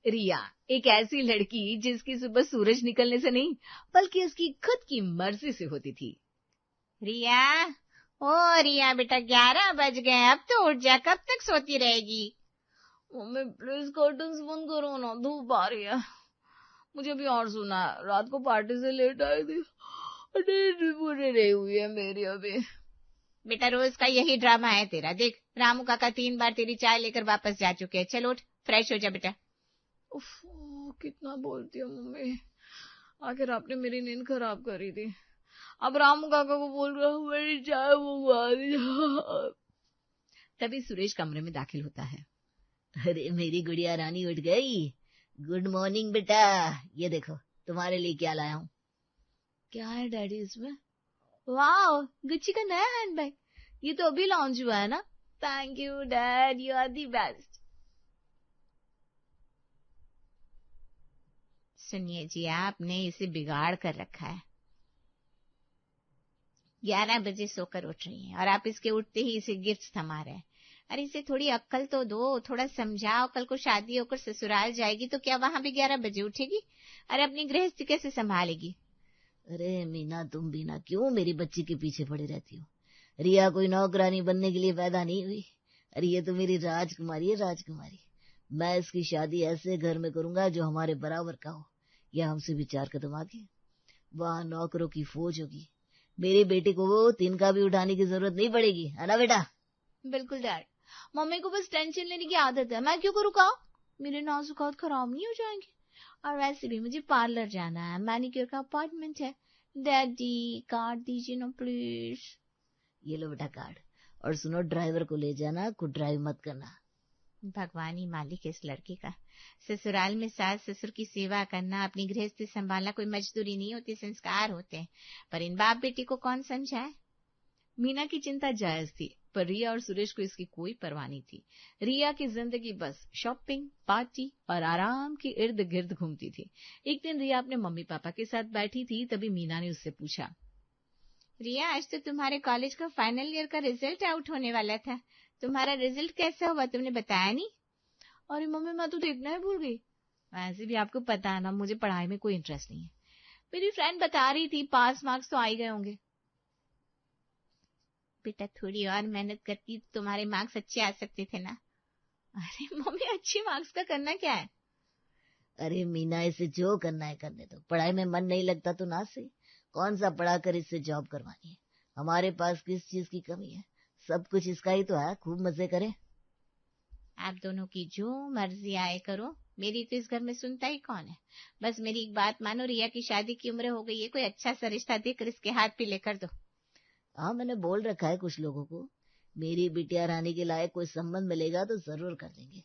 रिया एक ऐसी लड़की जिसकी सुबह सूरज निकलने से नहीं बल्कि उसकी खुद की मर्जी से होती थी। रिया, ओ रिया बेटा, 11 बज गए, अब तो उठ जा, कब तक सोती रहेगी? मम्मी प्लीज कर्टन्स बंद करो ना, धूप आ रही है। मुझे भी और सुना है, रात को पार्टी से लेट आई थी, नींद पूरी नहीं हुई है मेरी अभी। बेटा रोज का यही ड्रामा है तेरा। देख, रामू काका 3 बार तेरी चाय लेकर वापस जा चुके हैं। चल उठ, फ्रेश हो जा बेटा। उफ, कितना बोलती है मम्मी, आखिर आपने मेरी नींद खराब करी थी। अब रामू काका को बोल रहा हूँ मेरी चाय मंगवा दी। तभी सुरेश कमरे में दाखिल होता है। अरे मेरी गुड़िया रानी उठ गई, गुड मॉर्निंग बेटा, ये देखो तुम्हारे लिए क्या लाया हूँ। क्या है डैडी इसमें? वाह, गुच्ची का नया हैंडबैग, ये तो अभी लॉन्च हुआ है ना। Thank you dad, you are the best. सुनिए जी, आपने इसे बिगाड़ कर रखा है। 11 बजे सोकर उठ रही है और आप इसके उठते ही इसे गिफ्ट थमा रहे हैं। अरे इसे थोड़ी अक्ल तो दो, थोड़ा समझाओ। कल को शादी होकर ससुराल जाएगी तो क्या वहां भी 11 बजे उठेगी? अरे अपनी गृहस्थी कैसे संभालेगी? अरे मीना, तुम भी ना क्यों मेरी बच्ची के पीछे पड़ी रहती हो। रिया कोई नौकरानी बनने के लिए पैदा नहीं हुई। अरे ये तो मेरी राजकुमारी है, राजकुमारी। मैं इसकी शादी ऐसे घर में करूंगा जो हमारे बराबर का हो, या हमसे भी 4 कदम आगे। वहां नौकरों की फौज होगी, मेरी बेटी को वो तिनका भी उठाने की जरूरत नहीं पड़ेगी, है ना बेटा? बिल्कुल डैड, मम्मी को बस टेंशन लेने की आदत है, मैं क्यों करूँ काम? मेरे नाजुक हाथ खराब नहीं हो जाएंगे। और वैसे भी मुझे पार्लर जाना है, मैनिक्योर का अपॉइंटमेंट है। डैडी कार्ड दीजिए ना प्लीज। ये लो बेटा कार्ड, और सुनो ड्राइवर को ले जाना, खुद ड्राइव मत करना। भगवान ही मालिक इस लड़के का। ससुराल में सास ससुर की सेवा करना, अपनी गृहस्थी संभालना कोई मजदूरी नहीं होती, संस्कार होते हैं। पर इन बाप बेटी को कौन समझाए? मीना की चिंता जायज थी, पर रिया और सुरेश को इसकी कोई परवाह नहीं थी। रिया की जिंदगी बस शॉपिंग, पार्टी और आराम के इर्द गिर्द घूमती थी। एक दिन रिया अपने मम्मी पापा के साथ बैठी थी, तभी मीना ने उससे पूछा, रिया आज तो तुम्हारे कॉलेज का फाइनल ईयर का रिजल्ट आउट होने वाला था, तुम्हारा रिजल्ट कैसा हुआ, तुमने बताया नहीं? अरे मम्मी मैं तो देखना ही भूल गई। वैसे भी आपको पता है ना, मुझे पढ़ाई में कोई इंटरेस्ट नहीं है। मेरी फ्रेंड बता रही थी पास मार्क्स तो आ ही गए होंगे। बेटा थोड़ी और मेहनत करती तो तुम्हारे मार्क्स अच्छे आ सकते थे ना। अरे मम्मी, अच्छी मार्क्स का करना क्या है? अरे मीना, इसे जो करना है करने दो, पढ़ाई में मन नहीं लगता तो ना से, कौन सा पढ़ा कर इससे जॉब करवानी है? हमारे पास किस चीज की कमी है, सब कुछ इसका ही तो है, खूब मजे करें। आप दोनों की जो मर्जी आए करो, मेरी तो इस घर में सुनता ही कौन है। बस मेरी एक बात मानो, रिया की शादी की उम्र हो गई है, कोई अच्छा सा रिश्ता देकर इसके हाथ पे लेकर दो। हाँ, मैंने बोल रखा है कुछ लोगों को, मेरी बिटिया रानी के लायक कोई संबंध मिलेगा तो जरूर कर देंगे।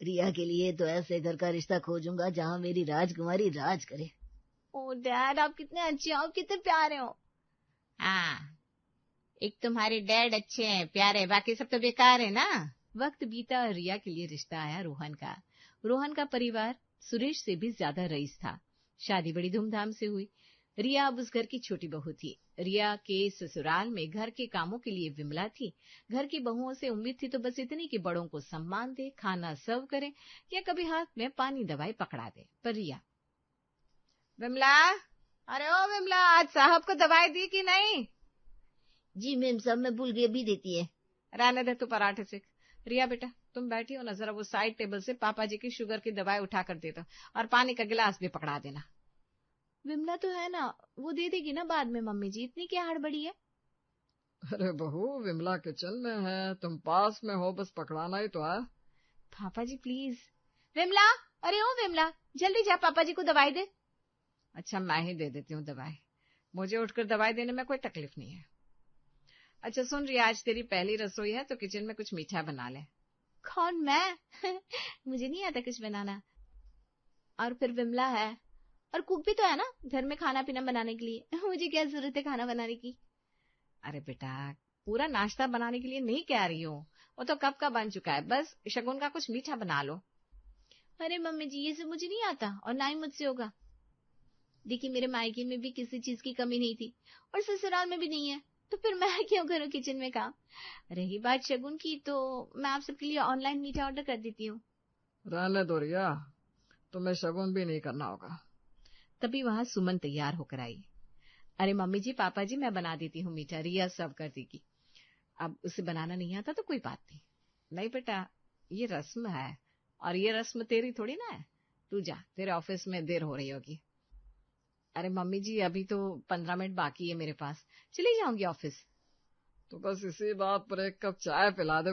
रिया के लिए तो ऐसे घर का रिश्ता खोजूंगा जहाँ मेरी राजकुमारी राज करे। ओ डैड, आप कितने अच्छे हो, कितने प्यारे हो। हाँ, एक तुम्हारे डैड अच्छे हैं, प्यारे, बाकी सब तो बेकार है ना। वक्त बीता, रिया के लिए रिश्ता आया रोहन का। रोहन का परिवार सुरेश से भी ज्यादा रईस था। शादी बड़ी धूमधाम से हुई। रिया अब उस घर की छोटी बहू थी। रिया के ससुराल में घर के कामों के लिए विमला थी। घर की बहुओं से उम्मीद थी तो बस इतनी कि बड़ों को सम्मान दे, खाना सर्व करे या कभी हाथ में पानी दवाई पकड़ा दे। पर रिया, विमला, अरे ओ विमला, आज साहब को दवाई दी कि नहीं? जी मैम, सब में भूल गई, अभी देती है। रहने दे, तू पराठे सेक। रिया बेटा तुम बैठी हो ना, जरा वो साइड टेबल से पापा जी की शुगर की दवाई उठा कर दे दो, और पानी का गिलास भी पकड़ा देना। विमला तो है ना, वो दे देगी ना बाद में मम्मी जी, इतनी क्या हड़बड़ी है? अरे बहू, विमला किचन में है, तुम पास में हो, बस पकड़ाना ही तो है। पापा जी प्लीज। विमला, अरे ओ विमला, जल्दी जा पापा जी को दवाई दे। अच्छा, मैं ही दे देती हूँ दवाई, मुझे उठकर दवाई देने में कोई तकलीफ नहीं है। अच्छा सुन रिया, आज तेरी पहली रसोई है तो किचन में कुछ मीठा बना ले। कौन, मैं? मुझे नहीं आता कुछ बनाना। और फिर विमला है, और कुक भी तो है ना घर में खाना पीना बनाने के लिए। मुझे क्या जरूरत है खाना बनाने की? अरे बेटा, पूरा नाश्ता बनाने के लिए नहीं कह रही हूँ, वो तो कब का बन चुका है, बस शगुन का कुछ मीठा बना लो। अरे मम्मी जी, ये सब मुझे नहीं आता और ना ही मुझसे होगा। देखिए, मेरे मायके में भी किसी चीज की कमी नहीं थी और ससुराल में भी नहीं है, तो फिर मैं क्यों करूँ किचन में काम। रही बात शगुन की, तो मैं आप सबके लिए ऑनलाइन मीठा ऑर्डर कर देती हूँ। रहने दो रिया, तुम्हें शगुन भी नहीं करना होगा। तभी वहां सुमन तैयार होकर आई। अरे मम्मी जी, पापा जी, मैं बना देती हूँ मीठा, रिया सर्व कर देगी। अब उसे बनाना नहीं आता तो कोई बात नहीं। नहीं बेटा, ये रस्म है और ये रस्म तेरी थोड़ी ना है। तू जा, तेरे ऑफिस में देर हो रही होगी। अरे मम्मी जी, अभी तो 15 मिनट बाकी है मेरे पास, चली जाऊंगी ऑफिस। तो बस इसी बात पर एक कप चाय पिला दे।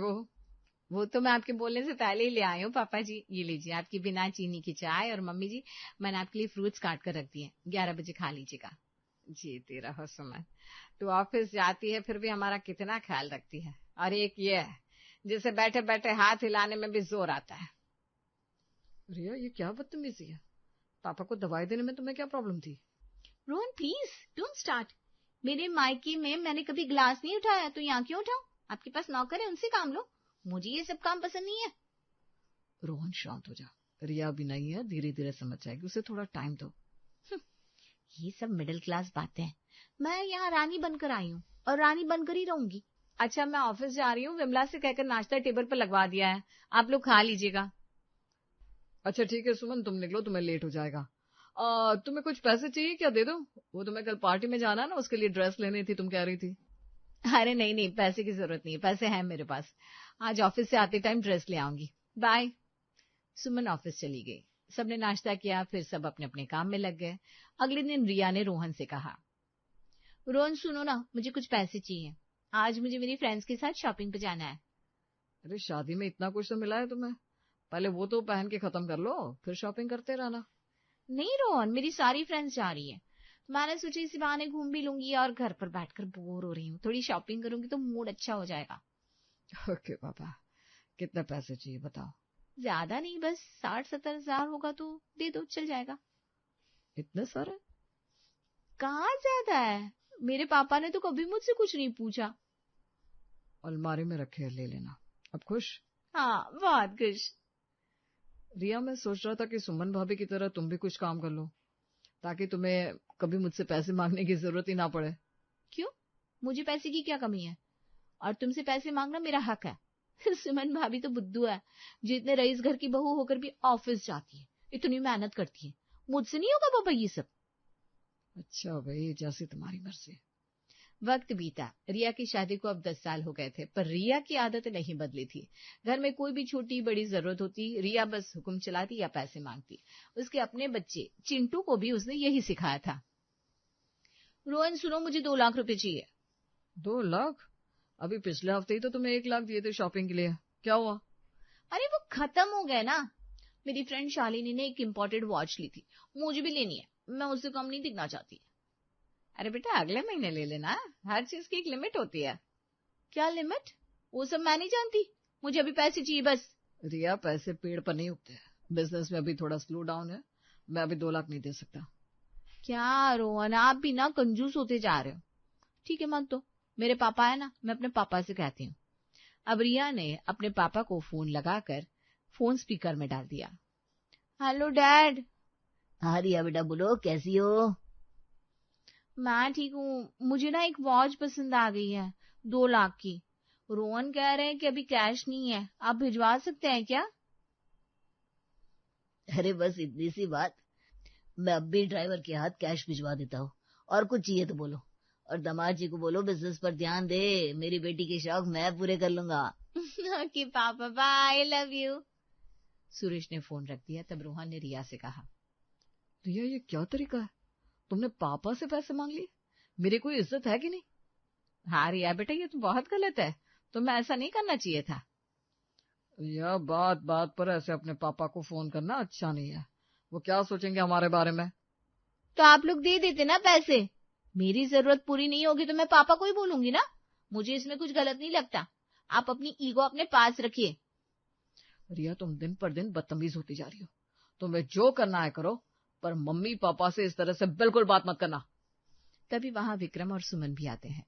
वो तो मैं आपके बोलने से पहले ही ले आई हूँ पापा जी। ये लीजिए आपकी बिना चीनी की चाय, और मम्मी जी मैंने आपके लिए फ्रूट्स काट कर रख दिए, 11 बजे खा लीजिएगा। जीती रहो सुमन, तू ऑफिस जाती है फिर भी हमारा कितना ख्याल रखती है। और एक ये है जिसे बैठे बैठे हाथ हिलाने में भी जोर आता है। रिया, ये क्या बदतमीजी है? पापा को दवाई देने में तुम्हें क्या प्रॉब्लम थी? Rohan please don't start. मेरे मायके में मैंने कभी गिलास नहीं उठाया, तो यहाँ क्यों उठाऊं? आपके पास नौकर है, उनसे काम लो, मुझे ये सब काम पसंद नहीं है। रोहन शांत हो जा, रिया भी नहीं है, धीरे धीरे समझ जाएगी, उसे थोड़ा टाइम दो। ये सब मिडिल क्लास बातें हैं। मैं यहाँ रानी बनकर आई हूँ और रानी बनकर ही रहूंगी। अच्छा, मैं ऑफिस जा रही हूँ, विमला से कहकर नाश्ता टेबल पर लगवा दिया है, आप लोग खा लीजिएगा। अच्छा ठीक है सुमन, तुम निकलो, तुम्हें लेट हो जाएगा। तुम्हें कुछ पैसे चाहिए क्या? दे दो। वो तुम्हें कल पार्टी में जाना है ना, उसके लिए ड्रेस लेनी थी, तुम कह रही थी। अरे नहीं नहीं, पैसे की जरूरत नहीं है, पैसे हैं मेरे पास। आज ऑफिस से आते टाइम ड्रेस ले आऊंगी, बाय। सुमन ऑफिस चली गई। सबने नाश्ता किया, फिर सब अपने अपने काम में लग गए। अगले दिन रिया ने रोहन से कहा, रोहन सुनो ना, मुझे कुछ पैसे चाहिए, आज मुझे मेरी फ्रेंड्स के साथ शॉपिंग पे जाना है। अरे शादी में इतना कुछ तो मिला है तुम्हें, पहले वो तो पहन के खत्म कर लो, फिर शॉपिंग करते रहना। नहीं रोहन, मेरी सारी फ्रेंड्स जा रही है, मैंने सोचा इसी बहाने घूम भी लूंगी, और घर पर बैठकर बोर हो रही हूँ, थोड़ी शॉपिंग करूंगी तो मूड अच्छा हो जाएगा। ओके पापा, कितने पैसे चाहिए बताओ? ज्यादा नहीं, बस 60-70 हजार होगा तो दे दो, चल जाएगा। इतने सारे? कहाँ ज्यादा है, मेरे पापा ने तो कभी मुझसे कुछ नहीं पूछा। अलमारी में रखे, ले लेना। अब खुश? हाँ, बहुत खुश। रिया, मैं सोच रहा था कि सुमन भाभी की तरह तुम भी कुछ काम कर लो, ताकि तुम्हें कभी मुझसे पैसे मांगने की जरूरत ही ना पड़े। क्यों, मुझे पैसे की क्या कमी है? और तुमसे पैसे मांगना मेरा हक है। सुमन भाभी तो बुद्धू है, जो इतने रईस घर की बहू होकर भी ऑफिस जाती है, इतनी मेहनत करती है, मुझसे नहीं होगा पापा ये सब। अच्छा भाई, जैसी तुम्हारी मर्जी। वक्त बीता, रिया की शादी को अब 10 साल हो गए थे, पर रिया की आदत नहीं बदली थी। घर में कोई भी छोटी बड़ी जरूरत होती, रिया बस हुक्म चलाती या पैसे मांगती। उसके अपने बच्चे चिंटू को भी उसने यही सिखाया था। रोहन सुनो, मुझे 2 लाख रुपए चाहिए। 2 लाख? अभी पिछले हफ्ते ही तो तुम्हें 1 लाख दिए थे शॉपिंग के लिए, क्या हुआ? अरे वो खत्म हो गए ना। मेरी फ्रेंड शालिनी ने एक इम्पोर्टेड वॉच ली थी, मुझे भी लेनी है, मैं उससे कम नहीं दिखना चाहती। अरे बेटा, अगले महीने ले लेना, हर चीज की एक लिमिट होती है। क्या लिमिट? वो सब मैं नहीं जानती, मुझे अभी पैसे चाहिए बस। रिया, पैसे पेड़ पर नहीं उगते, बिजनेस में अभी थोड़ा स्लो डाउन है, मैं अभी 2 लाख नहीं दे सकता। क्या रोहन, आप भी ना कंजूस होते जा रहे हो। ठीक है मत दो, मेरे पापा है ना, मैं अपने पापा से कहती हूँ। अब रिया ने अपने पापा को फोन लगाकर फोन स्पीकर में डाल दिया। Hello dad. हाँ रिया बेटा, बोलो कैसी हो? मैं ठीक हूँ, मुझे ना एक वॉच पसंद आ गई है, 2 लाख की। रोहन कह रहे हैं कि अभी कैश नहीं है, आप भिजवा सकते हैं क्या? अरे बस इतनी सी बात, मैं अब भी ड्राइवर के हाथ कैश भिजवा देता हूँ। और कुछ चाहिए तो बोलो, और दामाद जी को बोलो बिजनेस पर ध्यान दे, मेरी बेटी के शौक मैं पूरे कर लूंगा। ओके पापा, बाय, लव यू। सुरेश ने फोन रख दिया। तब रोहन ने रिया से कहा, रिया, ये क्या तरीका है, तुमने पापा से पैसे मांग लिए? मेरी कोई इज्जत है कि नहीं? हाँ रिया बेटा, ये तो बहुत गलत है, तुम्हें ऐसा नहीं करना चाहिए था। रिया, बात बात पर ऐसे अपने पापा को फोन करना अच्छा नहीं है, वो क्या सोचेंगे हमारे बारे में। तो आप लोग दे देते ना पैसे, मेरी जरूरत पूरी नहीं होगी तो मैं पापा को ही बोलूंगी ना, मुझे इसमें कुछ गलत नहीं लगता। आप अपनी ईगो अपने पास रखिए। रिया, तुम दिन पर दिन बदतमीज होती जा रही हो, तुम्हें जो करना है करो, पर मम्मी पापा से इस तरह से बिल्कुल बात मत करना। तभी वहां विक्रम और सुमन भी आते हैं।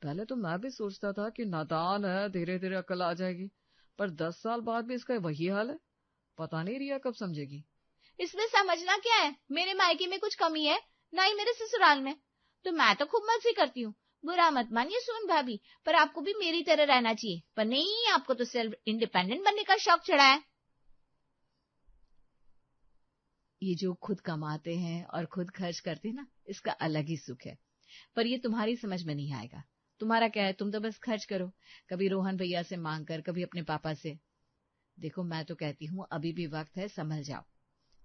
पहले तो मैं भी सोचता था कि नादान है, धीरे धीरे अकल आ जाएगी, पर 10 साल बाद भी इसका वही हाल है। पता नहीं रिया कब समझेगी। इसमें समझना क्या है, मेरे मायके में कुछ कमी है ना ही मेरे ससुराल में, तो मैं तो खूब मस्ती करती हूँ। बुरा मत मानिए सुमन भाभी, पर आपको भी मेरी तरह रहना चाहिए। पर नहीं, आपको तो सेल्फ इंडिपेंडेंट बनने का शौक चढ़ा है। ये जो खुद कमाते हैं और खुद खर्च करते हैं ना, इसका अलग ही सुख है। पर ये तुम्हारी समझ में नहीं आएगा। तुम्हारा क्या है, तुम तो बस खर्च करो, कभी रोहन भैया से मांग कर, कभी अपने पापा से। देखो मैं तो कहती हूँ अभी भी वक्त है, संभल जाओ।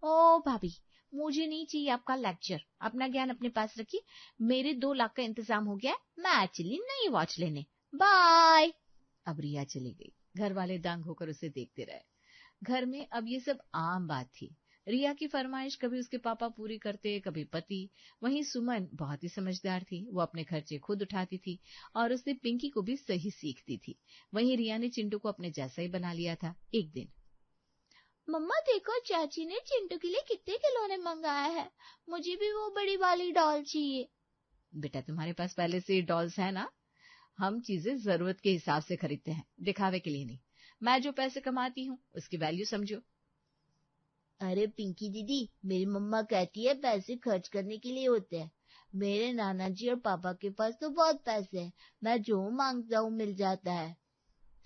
ओ भाभी, मुझे नहीं चाहिए आपका लेक्चर, अपना ज्ञान अपने पास रखिए। मेरे 2 लाख का इंतजाम हो गया है, मैं चली नई वॉच लेने, बाय। अब रिया चली गई। घर वाले दंग होकर उसे देखते रहे। घर में अब ये सब आम बात थी। रिया की फरमाइश कभी उसके पापा पूरी करते, कभी पति। वहीं सुमन बहुत ही समझदार थी, वो अपने खर्चे खुद उठाती थी और उसने पिंकी को भी सही सीखती थी। वहीं रिया ने चिंटू को अपने जैसा ही बना लिया था। एक दिन, मम्मा देखो, चाची ने चिंटू के लिए कितने खिलौने मंगाया है, मुझे भी वो बड़ी वाली डॉल चाहिए। बेटा तुम्हारे पास पहले से डॉल्स है ना, हम चीजें जरूरत के हिसाब से खरीदते हैं, दिखावे के लिए नहीं। मैं जो पैसे कमाती हूँ उसकी वैल्यू समझो। अरे पिंकी दीदी, मेरी मम्मा कहती है पैसे खर्च करने के लिए होते हैं। मेरे नाना जी और पापा के पास तो बहुत पैसे हैं, मैं जो मांगता हूँ मिल जाता है।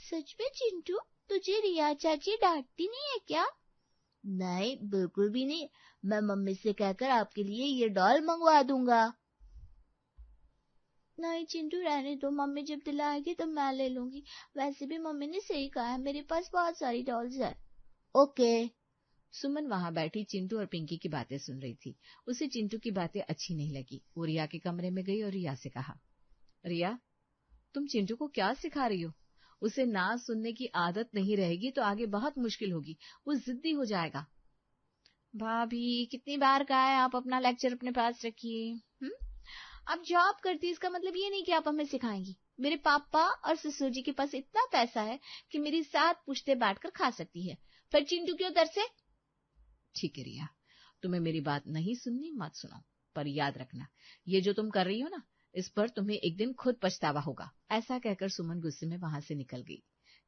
सच में चिंटू, तुझे रिया चाची डांटती नहीं है क्या? नहीं, बिल्कुल भी नहीं। मैं मम्मी से कहकर आपके लिए ये डॉल मंगवा दूंगा। नहीं चिंटू, रहने दो, मम्मी जब दिलाएगी तो मैं ले लूंगी। वैसे भी मम्मी ने सही कहा है, मेरे पास बहुत सारी डॉल्स है। ओके। सुमन वहां बैठी चिंटू और पिंकी की बातें सुन रही थी। उसे चिंटू की बातें अच्छी नहीं लगी। वो रिया के कमरे में गई और रिया से कहा, रिया तुम चिंटू को क्या सिखा रही हो? उसे ना सुनने की आदत नहीं रहेगी तो आगे बहुत मुश्किल होगी, वो जिद्दी हो जाएगा। भाभी कितनी बार कहा है आप अपना लेक्चर अपने पास रखिए। आप जॉब करती है, इसका मतलब ये नहीं कि आप हमें सिखाएंगी। मेरे पापा और ससुर जी के पास इतना पैसा है कि मेरी 7 पुश्ते बांटकर खा सकती है। फिर चिंटू क्यों तरसे? ठीक है रिया, तुम्हें मेरी बात नहीं सुननी मत सुनो, पर याद रखना ये जो तुम कर रही हो ना, इस पर तुम्हें एक दिन खुद पछतावा होगा। ऐसा कहकर सुमन गुस्से में वहां से निकल गई।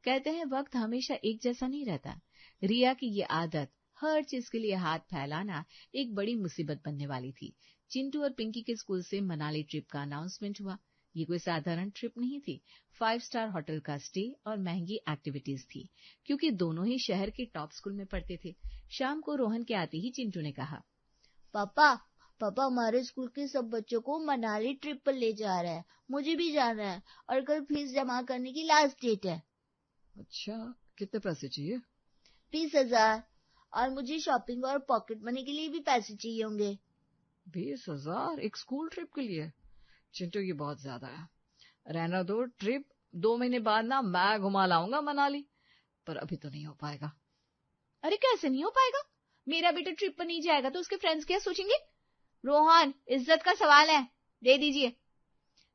कहते हैं वक्त हमेशा एक जैसा नहीं रहता। रिया की ये आदत, हर चीज के लिए हाथ फैलाना, एक बड़ी मुसीबत बनने वाली थी। चिंटू और पिंकी के स्कूल से मनाली ट्रिप का अनाउंसमेंट हुआ। ये कोई साधारण ट्रिप नहीं थी। 5 स्टार होटल का स्टे और महंगी एक्टिविटीज थी, क्योंकि दोनों ही शहर के टॉप स्कूल में पढ़ते थे। शाम को रोहन के आते ही चिंटू ने कहा, पापा हमारे स्कूल के सब बच्चों को मनाली ट्रिप पर ले जा रहा है, मुझे भी जाना है और कल फीस जमा करने की लास्ट डेट है। अच्छा, कितने पैसे चाहिए? 20,000। और मुझे शॉपिंग और पॉकेट मनी के लिए भी पैसे चाहिए होंगे। 20,000 एक स्कूल ट्रिप के लिए? चिंटू ये बहुत ज्यादा है। रहना दो, ट्रिप 2 महीने बाद ना मैं घुमा लाऊंगा मनाली, पर अभी तो नहीं हो पाएगा। अरे कैसे नहीं हो पाएगा? मेरा बेटा ट्रिप पर नहीं जाएगा तो उसके फ्रेंड्स क्या सोचेंगे? रोहन, इज्जत का सवाल है, दे दीजिए।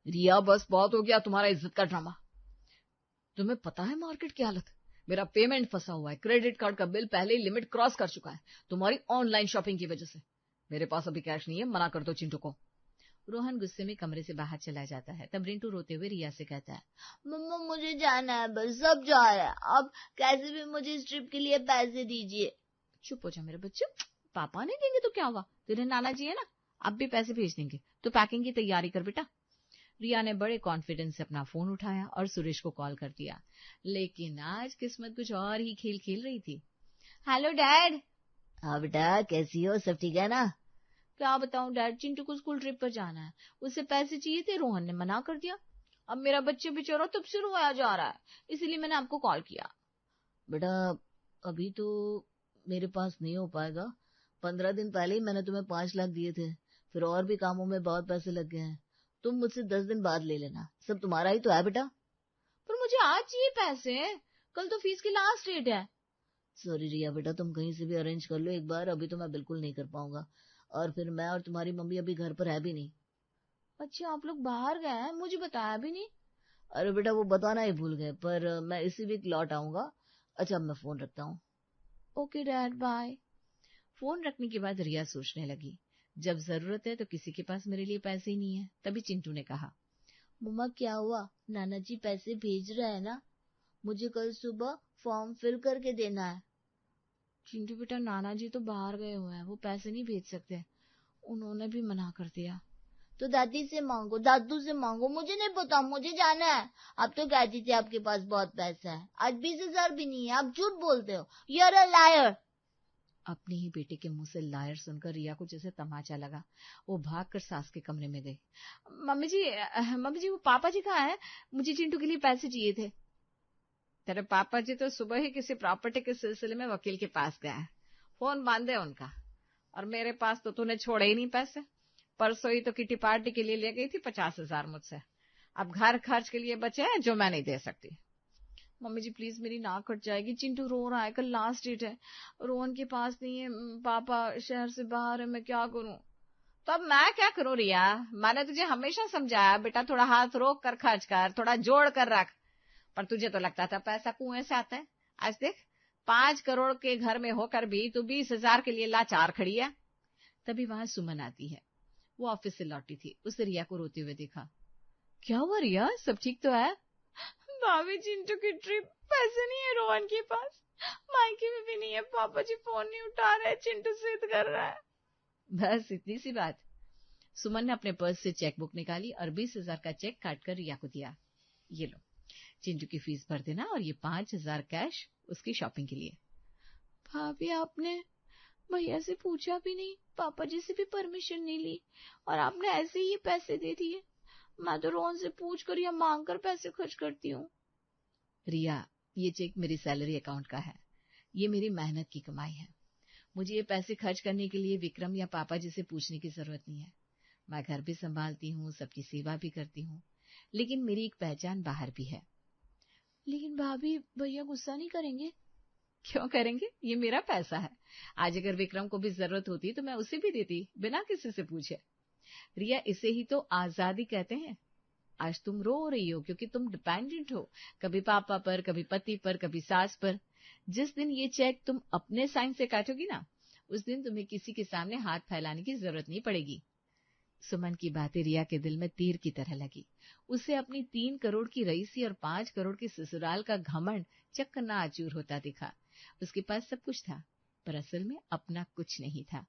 रिया बस बहुत हो गया तुम्हारा इज्जत का ड्रामा। तुम्हें पता है मार्केट की हालत? मेरा पेमेंट फंसा हुआ है, क्रेडिट कार्ड का बिल पहले ही लिमिट क्रॉस कर चुका है, तुम्हारी ऑनलाइन शॉपिंग की वजह से। मेरे पास अभी कैश नहीं है, मना कर दो चिंटू को। रोहन गुस्से में कमरे से बाहर चला जाता है। तब रिंटू रोते हुए रिया से कहता है, मम्मा मुझे जाना है, बस सब जा रहा है, अब कैसे भी मुझे इस ट्रिप के लिए पैसे दीजिए। चुप हो जा मेरे बच्चे, पापा नहीं देंगे तो क्या हुआ, तेरे नाना जी है ना, अब भी पैसे भेज देंगे, तो पैकिंग की तैयारी कर बेटा। रिया ने बड़े कॉन्फिडेंस से अपना फोन उठाया और सुरेश को कॉल कर दिया। लेकिन आज किस्मत कुछ और ही खेल खेल रही थी। Hello dad. हाँ बेटा, कैसी हो, सब ठीक है ना? क्या बताऊं डैड, चिंटू को स्कूल ट्रिप पर जाना है, उसे पैसे चाहिए थे, रोहन ने मना कर दिया। अब मेरा बच्चे बेचारा तब से रोया जा रहा है, इसलिए मैंने आपको कॉल किया। बेटा अभी तो मेरे पास नहीं हो पाएगा। 15 दिन पहले ही मैंने तुम्हें 5 लाख दिए थे, फिर और भी कामों में बहुत पैसे लग गए हैं। तुम मुझसे 10 दिन बाद ले लेना, सब तुम्हारा ही तो है बेटा। पर मुझे आज चाहिए पैसे, कल तो फीस की लास्ट डेट है। सॉरी रिया बेटा, तुम कहीं से भी अरेंज कर लो एक बार, अभी तो मैं बिल्कुल नहीं कर पाऊंगा, और फिर मैं और तुम्हारी मम्मी अभी घर पर है भी नहीं। अच्छा, आप लोग बाहर गए हैं, मुझे बताया भी नहीं। अरे बेटा वो बताना ही भूल गए, पर मैं इसी वीक लौट आऊंगा। अच्छा अब मैं फोन रखता हूँ। Okay dad, bye. फोन रखने के बाद रिया सोचने लगी, जब जरूरत है तो किसी के पास मेरे लिए पैसे ही नहीं है। तभी चिंटू ने कहा, मम्मा क्या हुआ, नाना जी पैसे भेज रहे हैं ना, मुझे कल सुबह फॉर्म फिल करके देना है। चिंटू बेटा, नाना जी तो बाहर गए हुए हैं, वो पैसे नहीं भेज सकते, उन्होंने भी मना कर दिया। तो दादी से मांगो, दादू से मांगो, मुझे नहीं पता, मुझे जाना है। आप तो कहती थी आपके पास बहुत पैसा है, आज 20,000 भी नहीं है, आप झूठ बोलते हो, यू आर अ लायर। अपने ही बेटे के मुंह से लायर सुनकर रिया को जैसे तमाचा लगा। वो भागकर सास के कमरे में गई। मम्मी जी वो पापा जी कहाँ है? मुझे चिंटू के लिए पैसे चाहिए थे। तेरे पापा जी तो सुबह ही किसी प्रॉपर्टी के सिलसिले में वकील के पास गए हैं, फोन बांधे उनका। और मेरे पास तो तूने छोड़े ही नहीं पैसे। परसों ही तो किटी पार्टी के लिए ले गई थी 50,000 मुझसे। अब घर खर्च के लिए बचे हैं जो मैं नहीं दे सकती। मम्मी जी प्लीज मेरी नाक कट जाएगी, चिंटू रो रहा है, कल लास्ट डेट है, रोहन के पास नहीं है, पापा शहर से बाहर है, मैं क्या करूं? तो अब मैं क्या करूं रिया? मैंने तुझे हमेशा समझाया बेटा थोड़ा हाथ रोक कर खर्च कर, थोड़ा जोड़ कर रख, पर तुझे तो लगता था पैसा कुएं से आता है। आज देख 5 करोड़ के घर में होकर भी तू 20,000 के लिए लाचार खड़ी है। तभी वहां सुमन आती है। वो ऑफिस से लौटी थी। उसने रिया को रोते हुए देखा। क्या हुआ रिया, सब ठीक तो है? भाभी चिंटू की ट्रिप, पैसे नहीं है रोहन के पास, मायके में भी नहीं है, पापा जी फोन नहीं उठा रहे, चिंटू जिद कर रहा है। बस इतनी सी बात। सुमन ने अपने पर्स से चेकबुक निकाली और 20,000 का चेक काटकर रिया को दिया। ये लो, चिंटू की फीस भर देना और ये 5,000 कैश उसकी शॉपिंग के लिए। भाभी आपने भैया से पूछा भी नहीं, पापा जी से भी परमिशन नहीं ली, और आपने ऐसे ही पैसे दे दिए। मैं तो रोहन से पूछ कर या मांग कर पैसे खर्च करती हूँ। रिया, ये चेक मेरी सैलरी अकाउंट का है, ये मेरी मेहनत की कमाई है। मुझे ये पैसे खर्च करने के लिए विक्रम या पापा जी से पूछने की जरूरत नहीं है। मैं घर भी संभालती हूँ, सबकी सेवा भी करती हूँ, लेकिन मेरी एक पहचान बाहर भी है। लेकिन भाभी भैया गुस्सा नहीं करेंगे? क्यों करेंगे, ये मेरा पैसा है। आज अगर विक्रम को भी जरूरत होती तो मैं उसे भी देती, बिना किसी से पूछे। रिया, इसे ही तो आजादी कहते हैं। आज तुम रो रही हो क्योंकि तुम डिपेंडेंट हो, कभी पापा पर, कभी पति पर, कभी सास पर। जिस दिन ये चेक तुम अपने साइन से काटोगी ना, उस दिन तुम्हें किसी के सामने हाथ फैलाने की जरूरत नहीं पड़ेगी। सुमन की बातें रिया के दिल में तीर की तरह लगी। उसे अपनी 3 करोड़ की रईसी और 5 करोड़ की ससुराल का घमंड चकनाचूर होता दिखा। उसके पास सब कुछ था, पर असल में अपना कुछ नहीं था।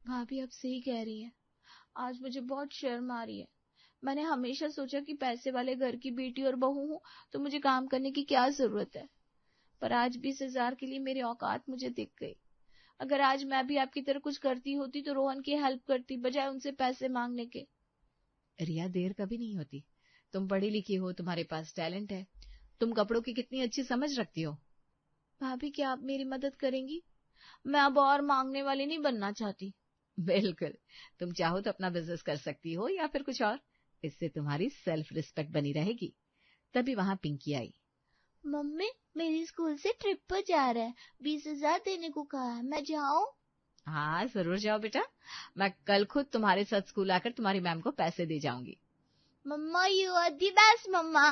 भाभी अब सही कह रही है, आज मुझे बहुत शर्म आ रही है। मैंने हमेशा सोचा कि पैसे वाले घर की बेटी और बहू हूं तो मुझे काम करने की क्या जरूरत है, पर आज 20,000 के लिए मेरी औकात मुझे दिख गई। अगर आज मैं भी आपकी तरह कुछ करती होती तो रोहन की हेल्प करती, बजाय उनसे पैसे मांगने के। रिया, देर कभी नहीं होती। तुम पढ़ी लिखी हो, तुम्हारे पास टैलेंट है, तुम कपड़ों की कितनी अच्छी समझ रखती हो। भाभी क्या आप मेरी मदद करेंगी? मैं अब और मांगने वाली नहीं बनना चाहती। बिल्कुल, तुम चाहो तो अपना बिजनेस कर सकती हो या फिर कुछ और, इससे तुम्हारी सेल्फ रिस्पेक्ट बनी रहेगी। तभी वहां पिंकी आई। मम्मी मेरी स्कूल से ट्रिप पर जा रहा है, 20,000 देने को कहा है, मैं जाऊं? हाँ जरूर जाओ बेटा, मैं कल खुद तुम्हारे साथ स्कूल आकर तुम्हारी मैम को पैसे दे जाऊंगी। मम्मा यू आर दी बेस्ट मम्मा।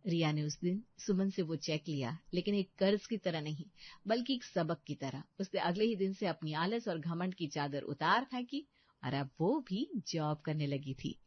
रिया ने उस दिन सुमन से वो चेक लिया, लेकिन एक कर्ज की तरह नहीं, बल्कि एक सबक की तरह। उसने अगले ही दिन से अपनी आलस और घमंड की चादर उतार फेंकी और अब वो भी जॉब करने लगी थी।